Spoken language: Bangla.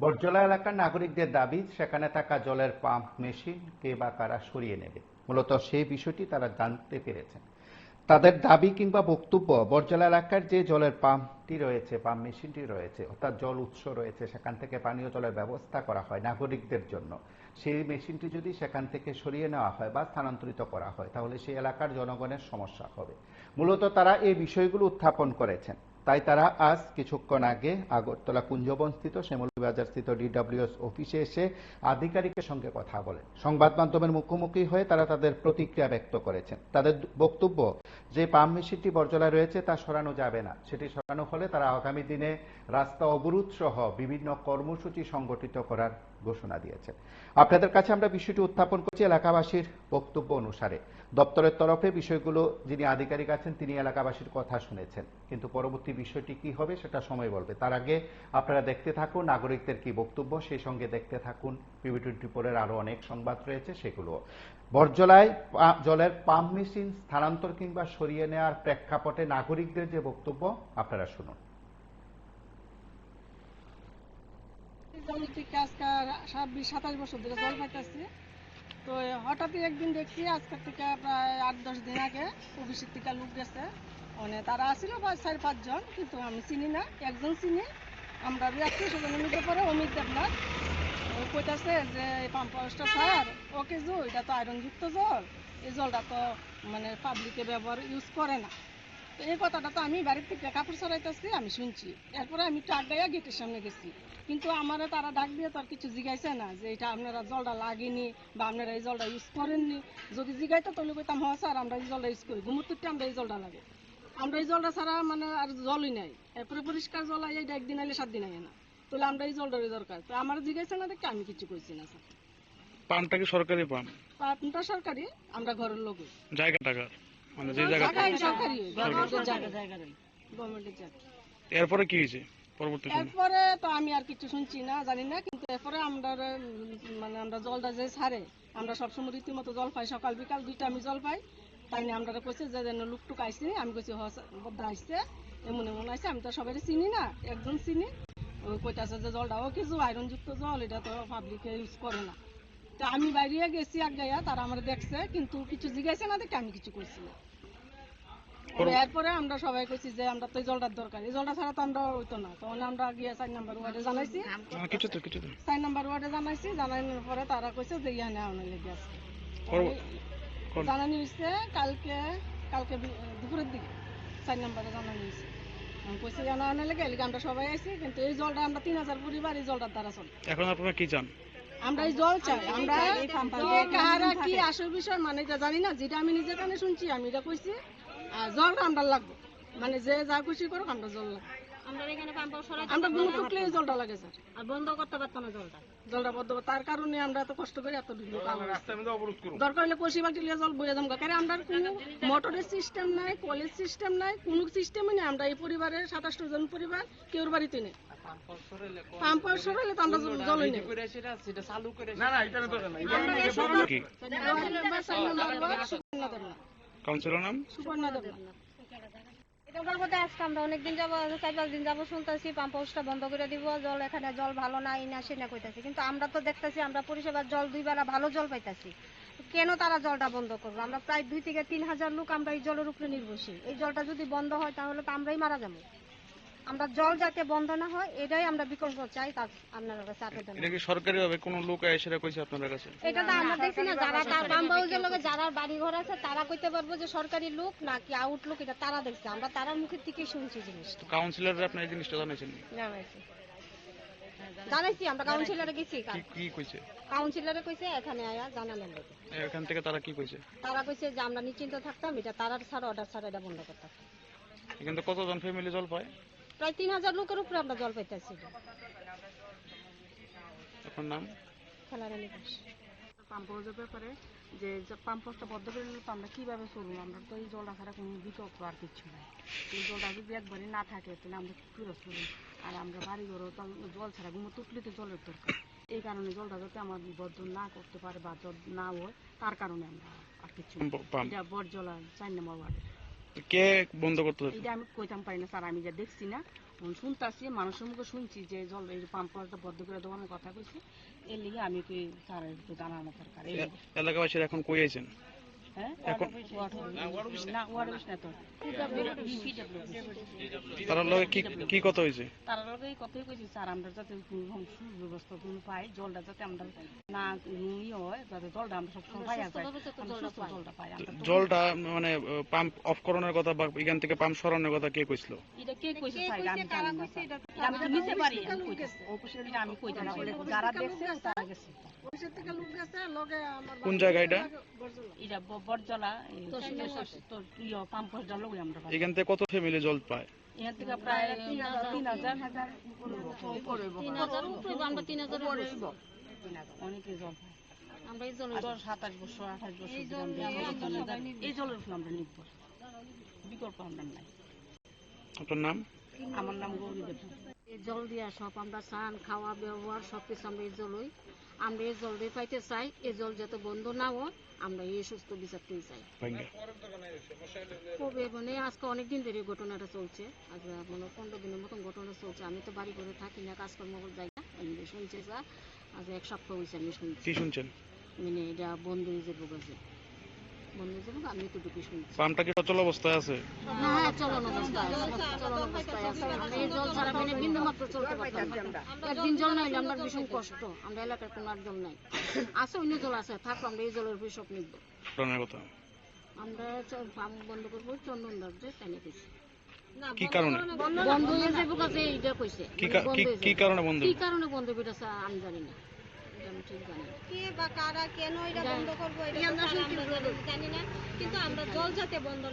বটজলা এলাকার নাগরিকদের দাবি সেখানে থাকা জলের পাম্প মেশিন কে বা কারা সরিয়ে নেবে। মূলত সেই বিষয়টি তারা জানতে পেরেছেন। তাদের দাবি কিংবা বক্তব্য, বটজলা এলাকার যে জলের পাম্পটি রয়েছে, পাম্প মেশিনটি রয়েছে, অর্থাৎ জল উৎস রয়েছে, সেখান থেকে পানীয় জলের ব্যবস্থা করা হয় নাগরিকদের জন্য। সেই মেশিনটি যদি সেখান থেকে সরিয়ে নেওয়া হয় বা স্থানান্তরিত করা হয়, তাহলে সেই এলাকার জনগণের সমস্যা হবে। মূলত তারা এই বিষয়গুলো উত্থাপন করেছেন। তাই তারা আজ কিছুক্ষণ আগে আগরতলা কুঞ্জবনস্থিত শ্যামলীবাজারস্থিত ডিডব্লিউএস অফিসে এসে আধিকারিকের সঙ্গে কথা বলেন। সংবাদ মাধ্যমের মুখোমুখি হয়ে তারা তাদের প্রতিক্রিয়া ব্যক্ত করেছেন। তাদের বক্তব্য, যে পাম্প মেশিনটি বটজলায় রয়েছে তা সরানো যাবে না। সেটি সরানো হলে তারা আগামী দিনে রাস্তা অবরোধ সহ বিভিন্ন কর্মসূচি সংগঠিত করার ঘোষণা দিয়েছে। আপনাদের কাছে আমরা বিষয়টি উত্থাপন করছি এলাকাবাসীর বক্তব্য অনুসারে। দপ্তরের তরফে বিষয়গুলো যিনি আধিকারিক আছেন তিনি এলাকাবাসীর কথা শুনেছেন, কিন্তু পরবর্তী বিষয়টি কি হবে সেটা সময় বলবে। তার আগে আপনারা দেখতে থাকুন নাগরিকদের কি বক্তব্য, সেই সঙ্গে দেখতে থাকুন PB24-এর আরো অনেক সংবাদ রয়েছে সেগুলো। বটজলায় জলের পাম্প মেশিন স্থানান্তর কিংবা সরিয়ে নেওয়ার প্রেক্ষাপটে নাগরিকদের যে বক্তব্য আপনারা শুনুন। আজকাল 26-27 বছর ধরে জল পাইতেছি। তো হঠাৎই একদিন দেখছি আজকের থেকে প্রায় 8-10 দিন আগে অফিসের থেকে লোক গেছে। মানে তারা আসছিল 4-5 জন, কিন্তু আমি চিনি না, একজন চিনি। আমরা আত্মীয় স্বজনের মধ্যে পরে অমিত দেবনাথ কইতাছে যে পাম্প হাউসটা স্যার ওকে জো, এটা তো আয়রনযুক্ত জল, এই জলটা তো মানে পাবলিকে ব্যবহার ইউজ করে না। তো এই কথাটা তো আমি বাড়ির থেকে কাপড় ছড়াইতেছি, আমি শুনছি। এরপরে আমি একটু আগাইয়া গেটের সামনে গেছি, কিন্তু আমারে তারা ডাক দিয়ে তো আর কিছু জিগাইছে না যে এটা আপনারা জলটা লাগেনি বা আপনারা এই জলটা ইউজ করেননি। যদি জিগাইতো তাহলে কইতাম হ্যাঁ স্যার আমরা এই জলটা ইউজ করি, ঘুমুরতে আমরা এই জলটা লাগে, আমরা এই জলটা ছাড়া মানে আর জলই নাই। এরপরে পরিষ্কার জল আই এটা 1 দিন আইলে 7 দিন আই না, তাহলে আমরা এই জলটারই দরকার। তো আমার জিগাইছে না দেখে আমি কিছু কইছি না স্যার। পাম্পটা কি সরকারি পাম্প? পাম্পটা সরকারি, আমরা ঘরের লোক। জায়গা টাকা মানে যে জায়গা সরকারি গভর্নমেন্টের জায়গা। এরপরে কি হয়েছে পরবর্তী সময়? এরপরে তো আমি আর কিছু শুনছি না, জানি না, কিন্তু এরপরে আমরা মানে আমরা জলটা যে ছাড়ে আমরা সবসময় রীতিমতো জল পাই, সকাল বিকাল 2টা আমি জল পাই। তাই নিয়ে আমরা কইছে যে যেন লুকটুক আইসি, আমি কইছি বদ্ধা আইসছে, এমন এমন আইসে, আমি তো সবাই চিনি না, একজন চিনি। ওই কইতাছে যে জলটা ও কিছু আয়রনযুক্ত জল, এটা তো পাবলিকে ইউজ করে না। তো আমি বাইরে গেছি আগাইয়া, তারা আমার দেখছে, কিন্তু কিছু জিজ্ঞাসা না দেখে আমি কিছু করছি না। এরপরে আমরা সবাই কইছি যে আমরা তো এই জলটার দরকার, এই জলটা ছাড়া তো আমরা হইতো না। তখন আমরা গিয়ে 4 নম্বর ওয়ার্ডে জানাইছি, কিছু তো 4 নম্বর ওয়ার্ডে জানাইছি। জানানোর পরে তারা কইছে যে ইয়া নেওয়া লেগে আছে। জানানি হয়েছে কালকে দুপুরের দিকে 4 নম্বরে জানানি হয়েছে। কইছে জানা লেগে আমরা সবাই আইছি, কিন্তু এই জলটা আমরা 3000 পরিবার এই জলটার দ্বারা চলে। এখন আপনারা কি চান? আমরা এই জল চাই। আমরা কাহারা কি আসল বিষয় মানে এটা জানি না, যেটা আমি নিজের কানে শুনছি আমি এটা কইছি। আর জলটা আমরা লাগবে, মানে যে যা খুশি করুক আমরা জল লাগবে। আমরা কোনো টুকলে জলটা লাগে স্যার, আর বন্ধ করতে পারতাম না জলটা বন্ধ। তার কারণে আমরা এত কষ্ট করি, এত দরকার হলে কষি বাটি জল বইয়ে দাম। কারণ আমরা কোনো মোটরের সিস্টেম নাই, কলের সিস্টেম নাই, কোনো সিস্টেমই নেই। আমরা এই পরিবারের 27 জন পরিবার, কেউর বাড়িতে নেই পাম্প সরাইলে তো আমরা জলই নেই। কাউন্সিলর নাম সুপর্ণা দেবনাথ। আজকে আমরা অনেকদিন যাবো, 4-5 দিন যাবো শুনতেছি পাম্প হাউসটা বন্ধ করে দিব, জল এখানে জল ভালো না, এই না সে না কইতাছি। কিন্তু আমরা তো দেখতেছি আমরা পরিষেবার জল 2 বেলা ভালো জল পাইতাছি, কেন তারা জলটা বন্ধ করবো? আমরা প্রায় 2 থেকে 3 হাজার লোক আমরা এই জলের উপরে নির্ভরশীল। এই জলটা যদি বন্ধ হয় তাহলে তো আমরাই মারা যাবো। আমরা জল যাতে বন্ধ না হয় এটাই আমরা বিকল্প চাই। তার আপনাদের কাছে আবেদন। এটা কি সরকারি ভাবে কোন লোক এসে কইছে আপনাদের কাছে? এটা তো আমরা দেখছি না, যারা তার পাম্প হাউসের লগে যারা বাড়ি ঘর আছে তারা কইতে পারবো যে সরকারি লোক নাকি আউট লোক, এটা তারা দেখছে। আমরা তারার মুখের থেকে শুনছি জিনিসটা। কাউন্সিলর আপনি এই জিনিসটা জানাইছেন? জানাইছি, আমরা কাউন্সিলরে গেছি। কি কইছে? কাউন্সিলরে কইছে এখানে আয়া জানালেন লোকে। এখান থেকে তারা কি কইছে? তারা কইছে যে আমরা নিশ্চিন্ত থাকতাম, এটা তারার ছাড়া অর্ডার ছাড়া এটা বন্ধ করতাম। কিন্তু কতজন ফ্যামিলি জল পায়? প্রায় 3000 লোকের উপরে আমরা জল পাইতেছি। আপনার নাম? খেলারানী দাস। পাম্প হাউসের ব্যাপারে যে পাম্প হাউসটা বন্ধ করে দিলে তো আমরা কীভাবে চলবো? আমরা তো এই জলটা ছাড়া কোনো বিকল্প আর কিছু নাই। এই জলটা যদি একবারই না থাকে তাহলে আমরা কী করে চলবো? আর আমরা বাড়ি ঘরেও তো জল ছাড়া ঘুমো তুকলে তো জলের দরকার। এই কারণে জলটা যাতে আমার বদ্ধ না করতে পারে বা জল না হয়, তার কারণে আমরা আর কিছু। এটা বটজলা 4 নম্বর ওয়ার্ডে। কে বন্ধ করতে এটা আমি কইতাম পারি না স্যার, আমি যা দেখছি না শুনতাছি, মানুষের মুখে শুনছি যে জল এই পাম্পটা বন্ধ করে দেওয়ার কথা কইছে, এর লিগে আমি কি স্যার একটু জানানো দরকার। এই লিগে। এলাকাবাসীরা এখন কই আছেন? হ্যাঁ এখন না ওয়ার্ড অফিস না তো তারা লগে কি কথা হয়েছে? তারা লগে এই কথাই কইছি স্যার, আমরা যাতে সুব্যবস্থা কোনো পাই, জলটা যাতে আমরা না নুই হয়, যাতে জলটা আমরা সবসময় পাই, জলটা পাই আমরা। জলটা মানে পাম্প অফ করানোর কথা বা এখান থেকে পাম্প সরানোর কথা কে কইছিল? এটা কে কইছে স্যার, এটা আমি জানি না স্যার। এটা আমি তো নিতে পারি, আমি কইতাছি অফিসিয়ালি আমি কইতাম না, যারা দেখছে তারা গেছে। অফিসের থেকে লোক গেছে লগে আমার কোন জায়গা এটা? এটা বরজলা পাম্প জল আমরা পাই। এখান থেকে কত ফ্যামিলি জল পায়? এখান থেকে প্রায় 3000 আমরা 3000 অনেকে জল পায়। আমরা এই জল 27 বছর 28 বছর এই জলের উপর আমরা নির্ভর, বিকল্প আমরা নাই। আপনার নাম? আমার নাম গৌরী দেব। এই জল দিয়া সব আমরা স্নান খাওয়া ব্যবহার সবকিছু আমরা এই জলই, আমরা এই জল দিয়ে পাইতে চাই। এই জল যাতে বন্ধ না হয়, আমরা এই সুস্থ বিচারতে চাই। কবে মানে আজকে অনেকদিন ধরে ঘটনাটা চলছে, আজ মানে 15 দিনের মতন ঘটনা চলছে। আমি তো বাড়ি করে থাকি না, কাজকর্ম যাই না, আমি শুনছি স্যার আজ 1 সপ্তাহ হয়েছে আমি শুনছি। কি শুনছেন? মানে এটা বন্ধ হয়ে যাবো গাছে, বন্ধ হয়ে যাবো, আমি তো ঢুকে শুনছি। পাম্পটা কি অচল অবস্থায় আছে? না, হ্যাঁ, চলন অবস্থায় আছে। আমরা এই জল ছাড়া মানে বিন্দু মাত্র চলতে পারতাম না। একদিন জল নাই আমরা ভীষণ কষ্ট, আমরা এলাকার কোনো আর জল নাই, আছে অন্য জল আছে, থাকলো আমরা এই জলের উপর সব নিব। ঘটনার কথা আমরা পাম্প বন্ধ করবো চন্দন দাবজে তাই না কইছে। কি কারণে বন্ধ হয়ে যাবো কাছে এইটা কইছে। কি কারণে বন্ধ? কি কারণে বন্ধ হইবে স্যার আমি জানি না, এটা আমি ঠিক জানি না। কে বা কারা কেন এটা বন্ধ করবো এটা তো স্যার আমরা জানি না, কিন্তু আমরা জল যাতে বন্ধ